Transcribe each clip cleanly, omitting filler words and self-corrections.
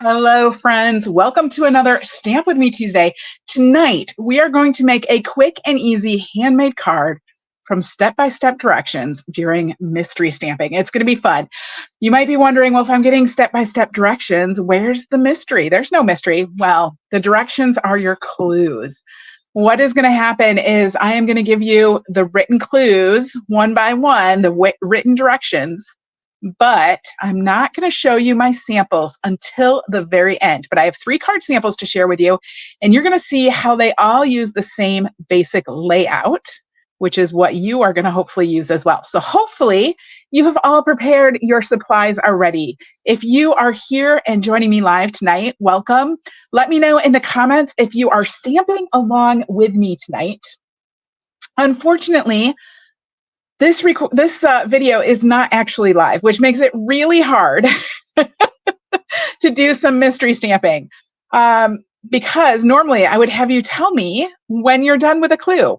Hello, friends. Welcome to another Stamp With Me Tuesday. Tonight, we are going to make a quick and easy handmade card from step-by-step directions during mystery stamping. It's going to be fun. You might be wondering, well, if I'm getting step-by-step directions, where's the mystery? There's no mystery. Well, the directions are your clues. What is going to happen is I am going to give you the written clues one by one, the written directions, but I'm not going to show you my samples until the very end. But I have 3 card samples to share with you, and you're going to see how they all use the same basic layout, which is what you are going to hopefully use as well. So hopefully you have all prepared your supplies already. If you are here and joining me live tonight, welcome. Let me know in the comments if you are stamping along with me tonight. Unfortunately, this video is not actually live, which makes it really hard to do some mystery stamping, because normally I would have you tell me when you're done with a clue.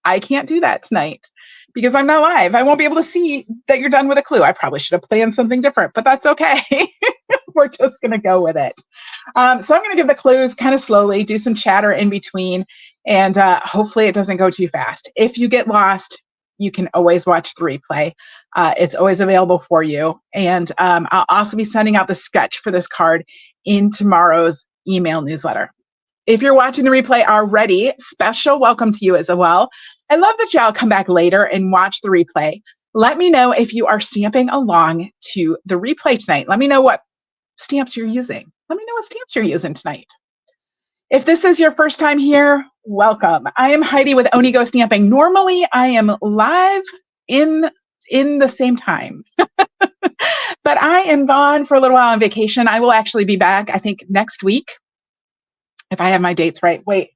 I can't do that tonight because I'm not live. I won't be able to see that you're done with a clue. I probably should have planned something different, but that's okay. We're just going to go with it. So I'm going to give the clues kind of slowly, do some chatter in between, and hopefully it doesn't go too fast. If you get lost, you can always watch the replay. It's always available for you. And I'll also be sending out the sketch for this card in tomorrow's email newsletter. If you're watching the replay already, special welcome to you as well. I love that y'all come back later and watch the replay. Let me know if you are stamping along to the replay tonight. Let me know what stamps you're using. Let me know what stamps you're using tonight. If this is your first time here, welcome. I am Heidi with Onigo Stamping. Normally, I am live in the same time, but I am gone for a little while on vacation. I will actually be back, I think, next week, if I have my dates right. Wait,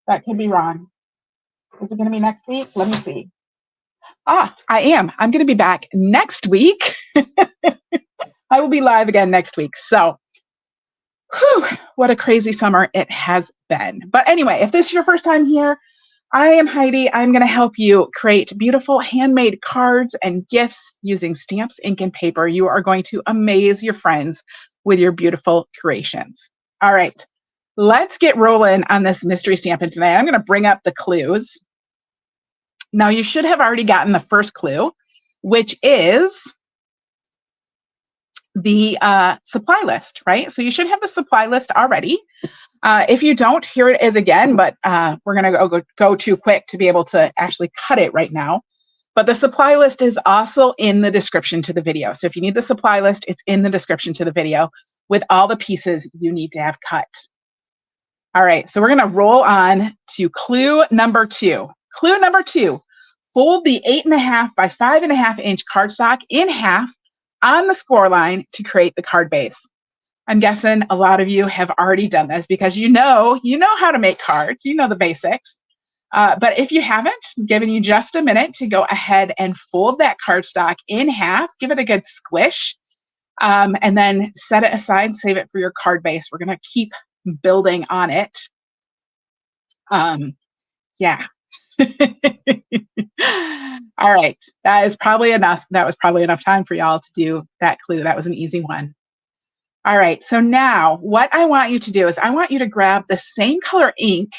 that could be wrong. Is it going to be next week? Let me see. I am. I'm going to be back next week. I will be live again next week. So, whew, what a crazy summer it has been. But anyway, if this is your first time here, I am Heidi. I'm going to help you create beautiful handmade cards and gifts using stamps, ink, and paper. You are going to amaze your friends with your beautiful creations. All right, let's get rolling on this mystery stamping today. I'm going to bring up the clues. Now, you should have already gotten the first clue, which is the supply list, right? So you should have the supply list already. If you don't, here it is again, but we're going to go too quick to be able to actually cut it right now. But the supply list is also in the description to the video. So if you need the supply list, it's in the description to the video with all the pieces you need to have cut. All right, so we're going to roll on to clue number 2. Clue number 2, fold the 8.5 by 5.5 inch cardstock in half on the score line to create the card base. I'm guessing a lot of you have already done this because you know how to make cards, you know the basics. But if you haven't, I'm giving you just a minute to go ahead and fold that cardstock in half, give it a good squish, and then set it aside, save it for your card base. We're going to keep building on it. Yeah. All right, that is probably enough. That was probably enough time for y'all to do that clue. That was an easy one. All right, so now what I want you to do is I want you to grab the same color ink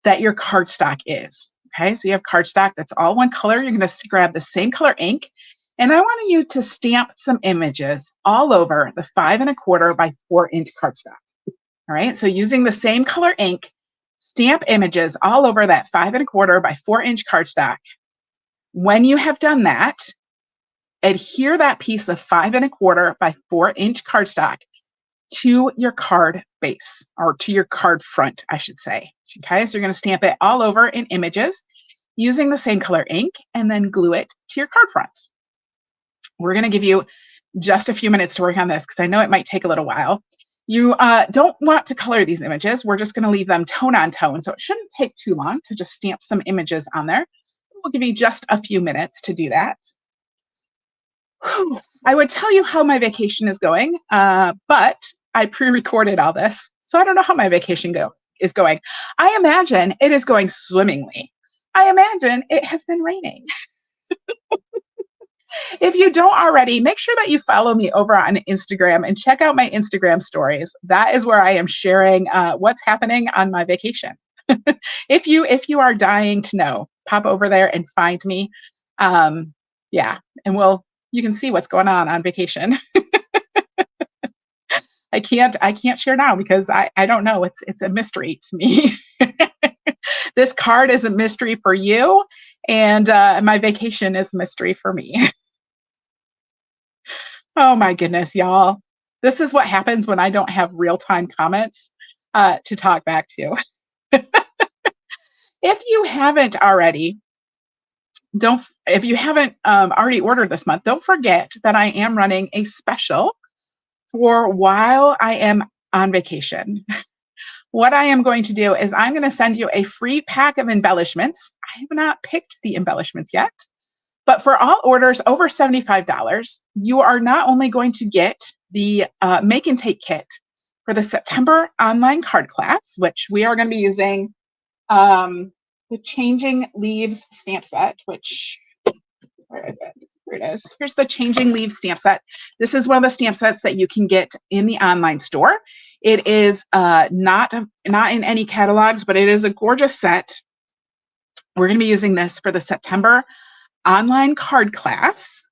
that your cardstock is. Okay, so you have cardstock that's all one color. You're going to grab the same color ink, and I want you to stamp some images all over the 5 1/4 by 4 inch cardstock. All right, so using the same color ink, stamp images all over that 5 1/4 by 4 inch cardstock. When you have done that, adhere that piece of 5 1/4 by 4 inch cardstock to your card base, or to your card front, I should say. Okay, so you're going to stamp it all over in images using the same color ink and then glue it to your card front. We're going to give you just a few minutes to work on this because I know it might take a little while. You don't want to color these images. We're just going to leave them tone on tone, so it shouldn't take too long to just stamp some images on there. We'll give you just a few minutes to do that. Whew. I would tell you how my vacation is going, but I pre-recorded all this, so I don't know how my vacation is going. I imagine it is going swimmingly. I imagine it has been raining. If you don't already, make sure that you follow me over on Instagram and check out my Instagram stories. That is where I am sharing what's happening on my vacation. If you are dying to know, pop over there and find me. Yeah, and you can see what's going on vacation. I can't share now because I don't know. It's a mystery to me. This card is a mystery for you, and my vacation is a mystery for me. Oh my goodness, y'all. This is what happens when I don't have real-time comments to talk back to. If you haven't already, if you haven't already ordered this month, don't forget that I am running a special for while I am on vacation. What I am going to do is I'm going to send you a free pack of embellishments. I have not picked the embellishments yet, but for all orders over $75, you are not only going to get the make and take kit for the September online card class, which we are going to be using the Changing Leaves stamp set, which, where is it? Here it is. Here's the Changing Leaves stamp set. This is one of the stamp sets that you can get in the online store. It is not in any catalogs, but it is a gorgeous set. We're going to be using this for the September online card class.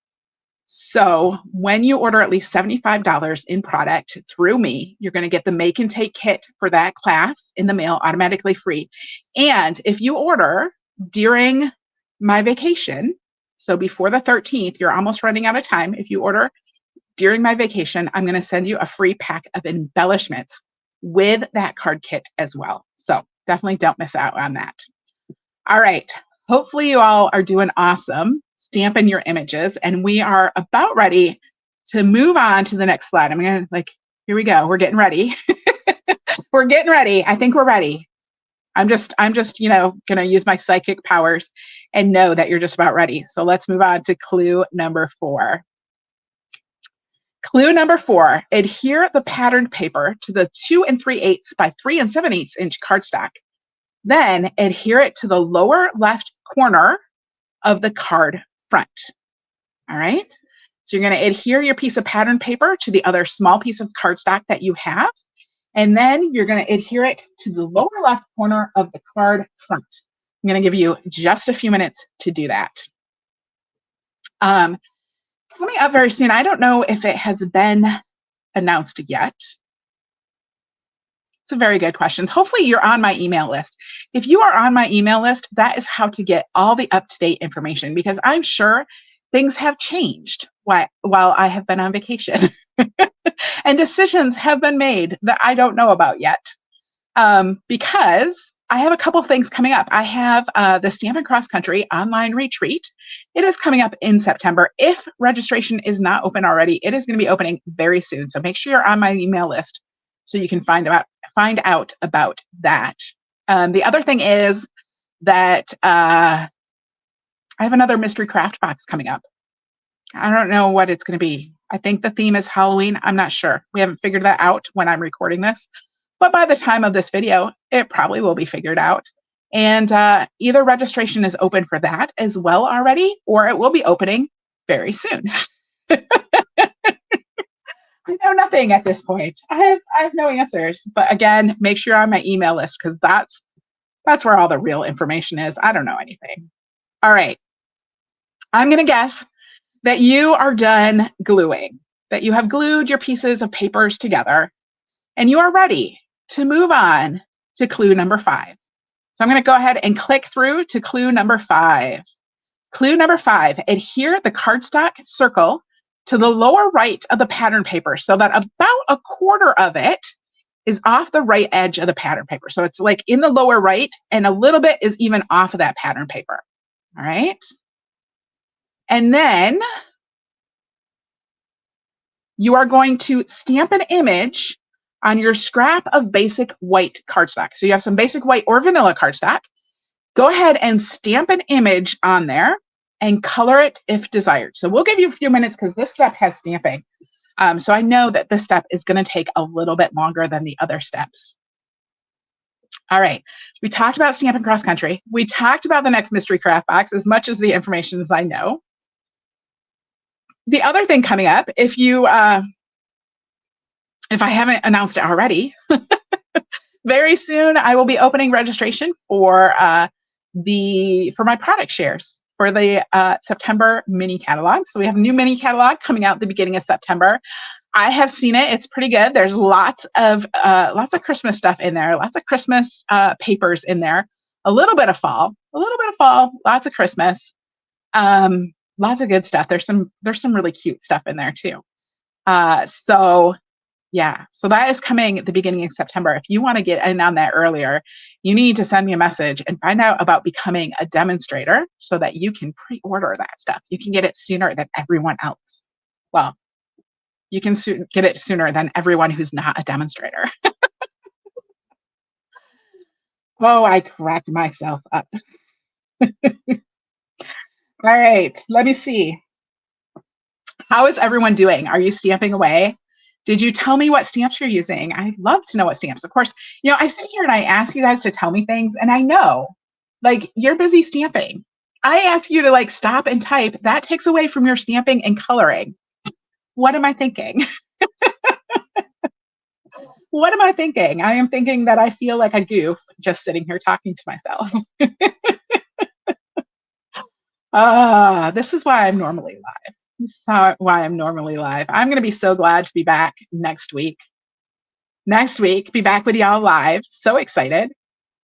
So when you order at least $75 in product through me, you're going to get the make and take kit for that class in the mail automatically free. And if you order during my vacation, so before the 13th, you're almost running out of time. If you order during my vacation, I'm going to send you a free pack of embellishments with that card kit as well. So definitely don't miss out on that. All right. Hopefully you all are doing awesome, stamping your images, and we are about ready to move on to the next slide. I'm going to here we go. We're getting ready. We're getting ready. I think we're ready. I'm just, going to use my psychic powers and know that you're just about ready. So let's move on to clue number 4. Clue number 4, adhere the patterned paper to the 2 3/8 by 3 7/8 inch cardstock. Then adhere it to the lower left corner of the card front. All right. So you're going to adhere your piece of patterned paper to the other small piece of cardstock that you have. And then you're going to adhere it to the lower left corner of the card front. I'm going to give you just a few minutes to do that. Coming up very soon, I don't know if it has been announced yet. It's a very good question. Hopefully you're on my email list. If you are on my email list, that is how to get all the up-to-date information, because I'm sure things have changed while I have been on vacation. And decisions have been made that I don't know about yet, because I have a couple of things coming up. I have the Stampin' Cross Country online retreat. It is coming up in September. If registration is not open already, it is going to be opening very soon. So make sure you're on my email list so you can find out about that. The other thing is that I have another mystery craft box coming up. I don't know what it's going to be. I think the theme is Halloween. I'm not sure. We haven't figured that out when I'm recording this. But by the time of this video, it probably will be figured out. And either registration is open for that as well already, or it will be opening very soon. I know nothing at this point. I have no answers. But again, make sure you're on my email list, because that's where all the real information is. I don't know anything. All right. I'm going to guess that you are done gluing, that you have glued your pieces of papers together, and you are ready to move on to clue number 5. So I'm going to go ahead and click through to clue number 5. Clue number 5, adhere the cardstock circle to the lower right of the pattern paper so that about a quarter of it is off the right edge of the pattern paper. So it's like in the lower right, and a little bit is even off of that pattern paper. All right. And then you are going to stamp an image on your scrap of basic white cardstock. So you have some basic white or vanilla cardstock. Go ahead and stamp an image on there and color it if desired. So we'll give you a few minutes because this step has stamping. So I know that this step is going to take a little bit longer than the other steps. All right, we talked about Stampin' Cross Country. We talked about the next mystery craft box as much as the information as I know. The other thing coming up, if I haven't announced it already, very soon I will be opening registration for my product shares for the September mini catalog. So we have a new mini catalog coming out at the beginning of September. I have seen it. It's pretty good. There's lots of Christmas stuff in there, lots of Christmas papers in there, a little bit of fall, lots of Christmas, lots of good stuff. There's some really cute stuff in there too. So that is coming at the beginning of September. If you want to get in on that earlier, you need to send me a message and find out about becoming a demonstrator so that you can pre-order that stuff. You can get it sooner than everyone else. Well, you can get it sooner than everyone who's not a demonstrator. Oh, I cracked myself up. All right, let me see. How is everyone doing? Are you stamping away? Did you tell me what stamps you're using? I'd love to know what stamps. Of course, I sit here and I ask you guys to tell me things, and I know, like, you're busy stamping. I ask you to, like, stop and type. That takes away from your stamping and coloring. What am I thinking? What am I thinking? I am thinking that I feel like a goof just sitting here talking to myself. This is why I'm normally live. This is why I'm normally live. I'm going to be so glad to be back next week. Be back with y'all live. So excited.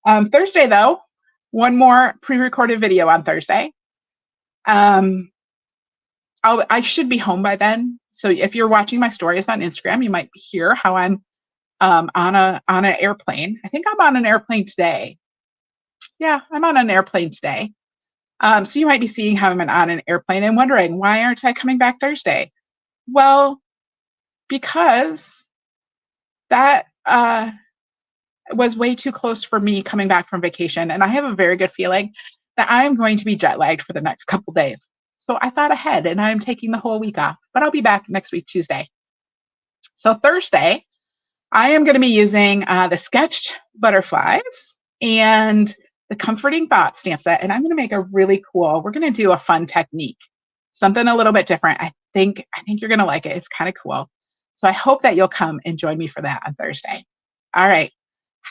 Thursday, though, one more pre-recorded video on Thursday. I should be home by then. So if you're watching my stories on Instagram, you might hear how I'm on an airplane. I think I'm on an airplane today. Yeah, I'm on an airplane today. So you might be seeing how I'm on an airplane and wondering, why aren't I coming back Thursday? Well, because that was way too close for me coming back from vacation. And I have a very good feeling that I'm going to be jet lagged for the next couple days. So I thought ahead and I'm taking the whole week off, but I'll be back next week, Tuesday. So Thursday, I am going to be using the sketched butterflies and the Comforting Thought stamp set. And I'm going to make a really cool, we're going to do a fun technique, something a little bit different. I think you're going to like it. It's kind of cool. So I hope that you'll come and join me for that on Thursday. All right.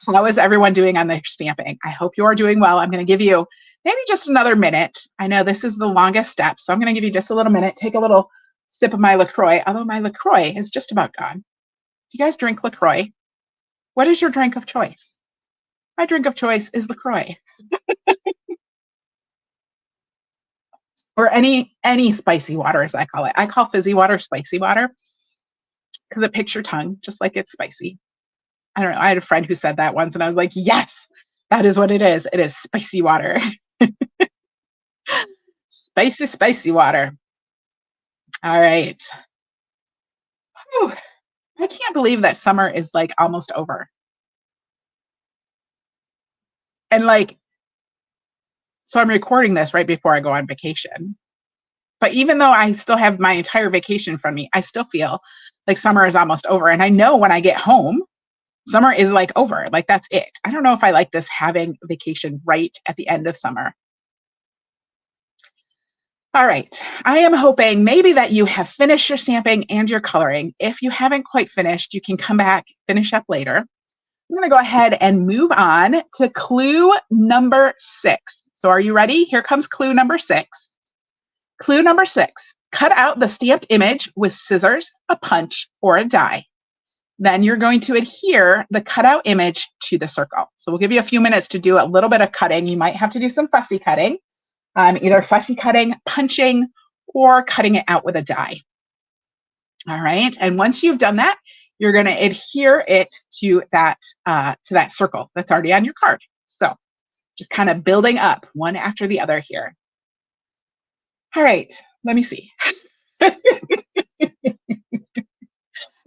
How is everyone doing on their stamping? I hope you are doing well. I'm going to give you maybe just another minute. I know this is the longest step, so I'm going to give you just a little minute. Take a little sip of my LaCroix, although my LaCroix is just about gone. Do you guys drink LaCroix? What is your drink of choice? My drink of choice is LaCroix. Or any spicy water, as I call it. I call fizzy water spicy water because it picks your tongue just like it's spicy. I don't know. I had a friend who said that once, and I was like, yes, that is what it is. It is spicy water. Spicy water. All right. Whew. I can't believe that summer is like almost over. And like, so I'm recording this right before I go on vacation. But even though I still have my entire vacation from me, I still feel like summer is almost over. And I know when I get home, summer is like over. Like, that's it. I don't know if I like this having vacation right at the end of summer. All right. I am hoping maybe that you have finished your stamping and your coloring. If you haven't quite finished, you can come back, finish up later. I'm going to go ahead and move on to clue number 6. So are you ready? Here comes clue number 6. Clue number 6, cut out the stamped image with scissors, a punch, or a die. Then you're going to adhere the cutout image to the circle. So we'll give you a few minutes to do a little bit of cutting. You might have to do some fussy cutting, either fussy cutting, punching, or cutting it out with a die. All right. And once you've done that, you're going to adhere it to that circle that's already on your card. So just kind of building up one after the other here. All right. Let me see. I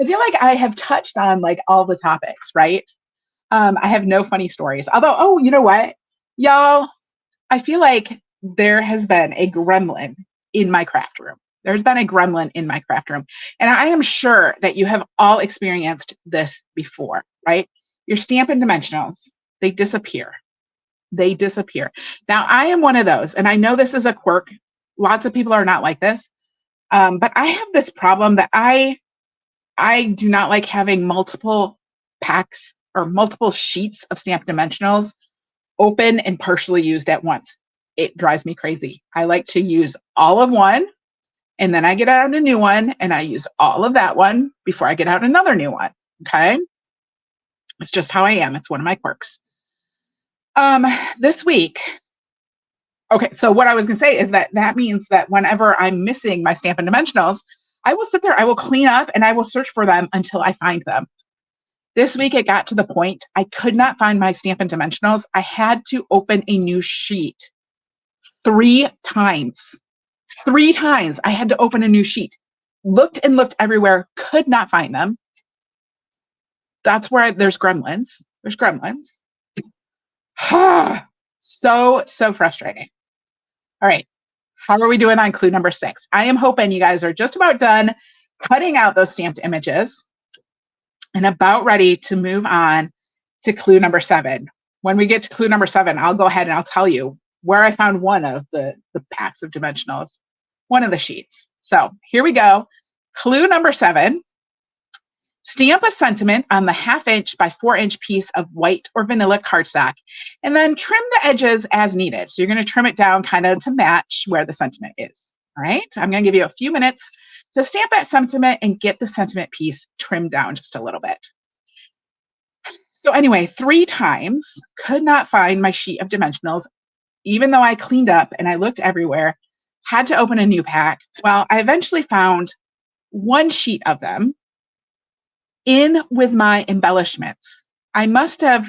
feel like I have touched on like all the topics, right? I have no funny stories. Although, oh, you know what, y'all? I feel like there has been a gremlin in my craft room. There's been a gremlin in my craft room. And I am sure that you have all experienced this before, right? Your Stampin' Dimensionals, they disappear. They disappear. Now, I am one of those, and I know this is a quirk. Lots of people are not like this. But I have this problem that I do not like having multiple packs or multiple sheets of stamped dimensionals open and partially used at once. It drives me crazy. I like to use all of one, and then I get out a new one and I use all of that one before I get out another new one. Okay. It's just how I am. It's one of my quirks. This week, okay, so what I was going to say is that means that whenever I'm missing my Stampin' Dimensionals, I will sit there, I will clean up, and I will search for them until I find them. This week, it got to the point I could not find my Stampin' Dimensionals. I had to open a new sheet 3 times. 3 times I had to open a new sheet. Looked and looked everywhere, could not find them. That's where there's gremlins. There's gremlins. So frustrating. All right. How are we doing on clue number 6? I am hoping you guys are just about done cutting out those stamped images and about ready to move on to clue number 7. When we get to clue number 7, I'll go ahead and I'll tell you where I found one of the packs of dimensionals, one of the sheets. So here we go. Clue number 7. Stamp a sentiment on the 1/2 inch by 4 inch piece of white or vanilla cardstock, and then trim the edges as needed. So you're going to trim it down kind of to match where the sentiment is. All right. I'm going to give you a few minutes to stamp that sentiment and get the sentiment piece trimmed down just a little bit. So anyway, 3 times, could not find my sheet of dimensionals, even though I cleaned up and I looked everywhere, had to open a new pack. Well, I eventually found one sheet of them in with my embellishments. I must have,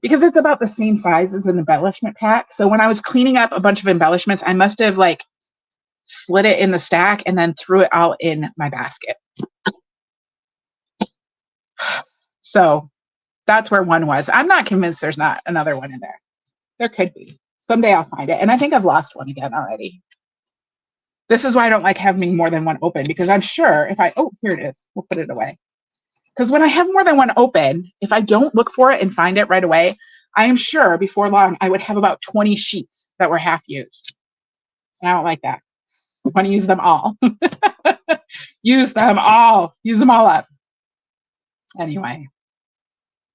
because it's about the same size as an embellishment pack. So when I was cleaning up a bunch of embellishments, I must have slid it in the stack and then threw it all in my basket. So that's where one was. I'm not convinced there's not another one in there. There could be. Someday I'll find it. And I think I've lost one again already. This is why I don't like having more than one open, because I'm sure if oh, here it is. We'll put it away. Because when I have more than one open, if I don't look for it and find it right away, I am sure before long I would have about 20 sheets that were half used. And I don't like that. I want to use them all. Use them all. Use them all up. Anyway,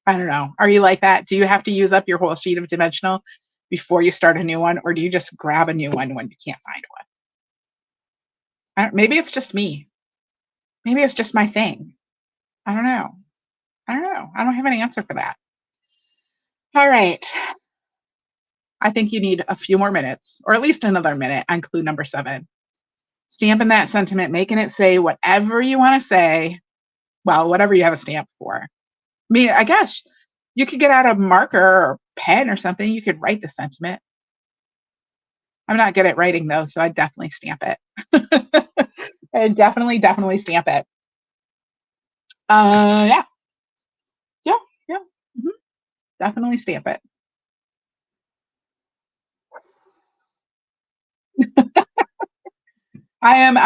I don't know. Are you like that? Do you have to use up your whole sheet of dimensional before you start a new one? Or do you just grab a new one when you can't find one? Maybe it's just me. Maybe it's just my thing. I don't know. I don't have any answer for that. All right. I think you need a few more minutes, or at least another minute on clue number 7. Stamping that sentiment, making it say whatever you want to say. Well, whatever you have a stamp for. I mean, I guess you could get out a marker or pen or something. You could write the sentiment. I'm not good at writing though, so I definitely stamp it. I definitely stamp it. Yeah. Mm-hmm. Definitely stamp it. I'm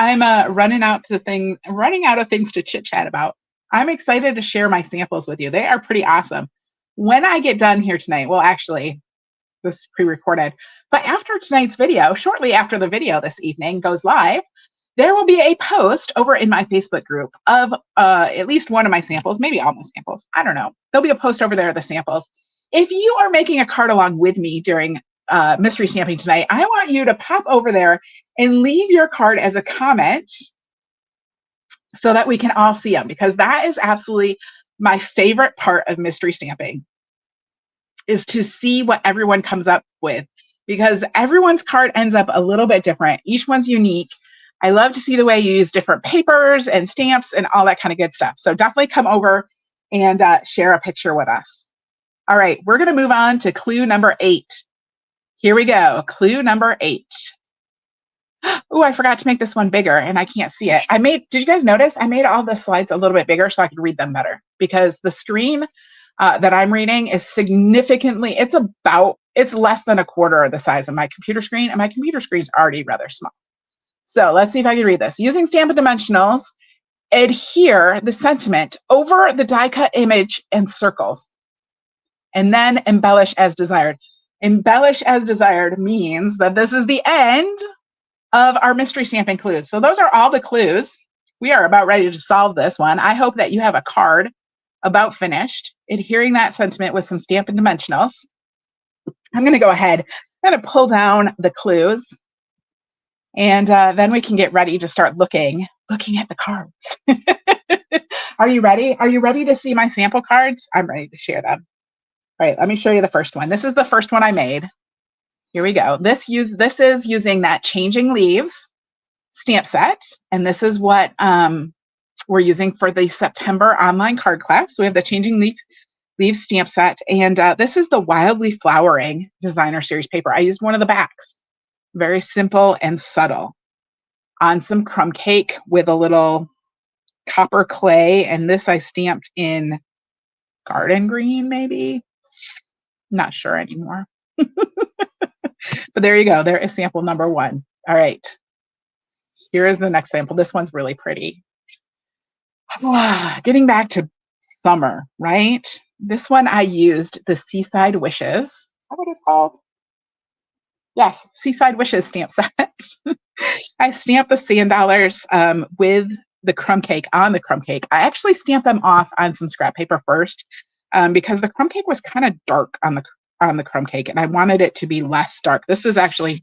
running out of things to chit chat about. I'm excited to share my samples with you. They are pretty awesome. When I get done here tonight, well, actually, this is pre-recorded, but after tonight's video, shortly after the video this evening goes live, there will be a post over in my Facebook group of at least one of my samples, maybe all my samples. I don't know. There'll be a post over there of the samples. If you are making a card along with me during mystery stamping tonight, I want you to pop over there and leave your card as a comment so that we can all see them, because that is absolutely my favorite part of mystery stamping, is to see what everyone comes up with, because everyone's card ends up a little bit different. Each one's unique. I love to see the way you use different papers and stamps and all that kind of good stuff. So definitely come over and share a picture with us. All right, we're going to move on to clue number 8. Here we go. Clue number 8. Oh, I forgot to make this one bigger and I can't see it. Did you guys notice? I made all the slides a little bit bigger so I could read them better, because the screen that I'm reading is significantly, it's less than 1/4 of the size of my computer screen, and my computer screen is already rather small. So let's see if I can read this. Using Stampin' Dimensionals, adhere the sentiment over the die cut image and circles, and then embellish as desired. Embellish as desired means that this is the end of our mystery stamping clues. So those are all the clues. We are about ready to solve this one. I hope that you have a card about finished, adhering that sentiment with some Stampin' Dimensionals. I'm going to go ahead, I'm going to pull down the clues, and then we can get ready to start looking at the cards. Are you ready? Are you ready to see my sample cards? I'm ready to share them. All right, let me show you the first one. This is the first one I made. Here we go. This is using that Changing Leaves stamp set, and this is what we're using for the September online card class. So we have the Changing Leaves stamp set, and this is the Wildly Flowering designer series paper. I used one of the backs. Very simple and subtle. On some crumb cake with a little copper clay, and this I stamped in garden green, maybe. Not sure anymore. But there you go. There is sample number one. All right. Here is the next sample. This one's really pretty. Getting back to summer, right? This one I used the Seaside Wishes. Is that what it's called? Yes, Seaside Wishes stamp set. I stamped the sand dollars with the crumb cake on the crumb cake. I actually stamped them off on some scrap paper first because the crumb cake was kind of dark on the crumb cake, and I wanted it to be less dark. This is actually,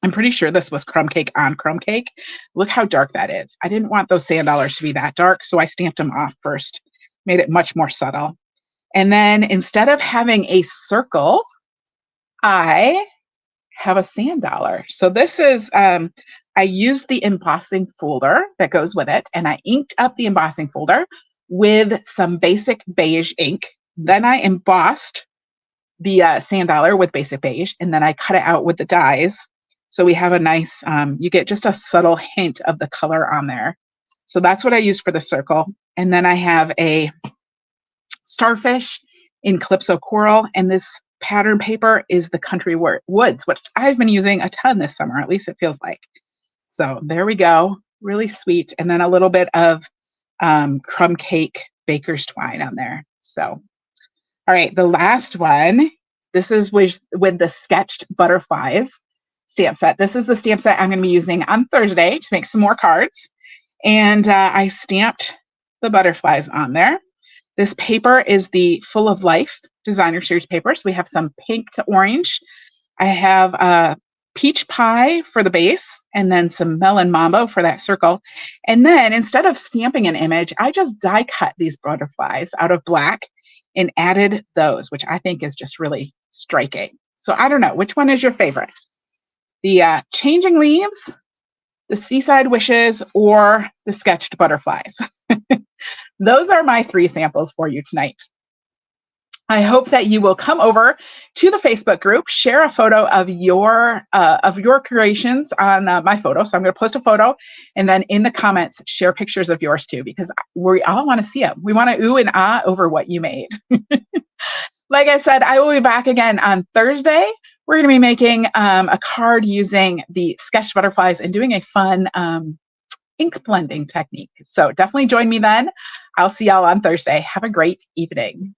I'm pretty sure this was crumb cake on crumb cake. Look how dark that is. I didn't want those sand dollars to be that dark, so I stamped them off first, made it much more subtle. And then instead of having a circle, I have a sand dollar. So this is, I used the embossing folder that goes with it, and I inked up the embossing folder with some basic beige ink. Then I embossed the sand dollar with basic beige, and then I cut it out with the dies. So we have a nice, you get just a subtle hint of the color on there. So that's what I used for the circle. And then I have a starfish in Calypso Coral, and this pattern paper is the Country Woods, which I've been using a ton this summer, at least it feels like. So there we go, really sweet. And then a little bit of crumb cake baker's twine on there. So, all right, the last one, this is with the Sketched Butterflies stamp set. This is the stamp set I'm going to be using on Thursday to make some more cards. And I stamped the butterflies on there. This paper is the Full of Life designer series paper. So we have some pink to orange. I have a peach pie for the base, and then some melon mambo for that circle. And then instead of stamping an image, I just die cut these butterflies out of black and added those, which I think is just really striking. So I don't know, which one is your favorite? The Changing Leaves, the Seaside Wishes, or the Sketched Butterflies? Those are my 3 samples for you tonight. I hope that you will come over to the Facebook group, share a photo of your creations on my photo. So I'm going to post a photo, and then in the comments, share pictures of yours too, because we all want to see them. We want to ooh and ah over what you made. Like I said, I will be back again on Thursday. We're going to be making a card using the Sketched Butterflies and doing a fun ink blending technique. So definitely join me then. I'll see y'all on Thursday. Have a great evening.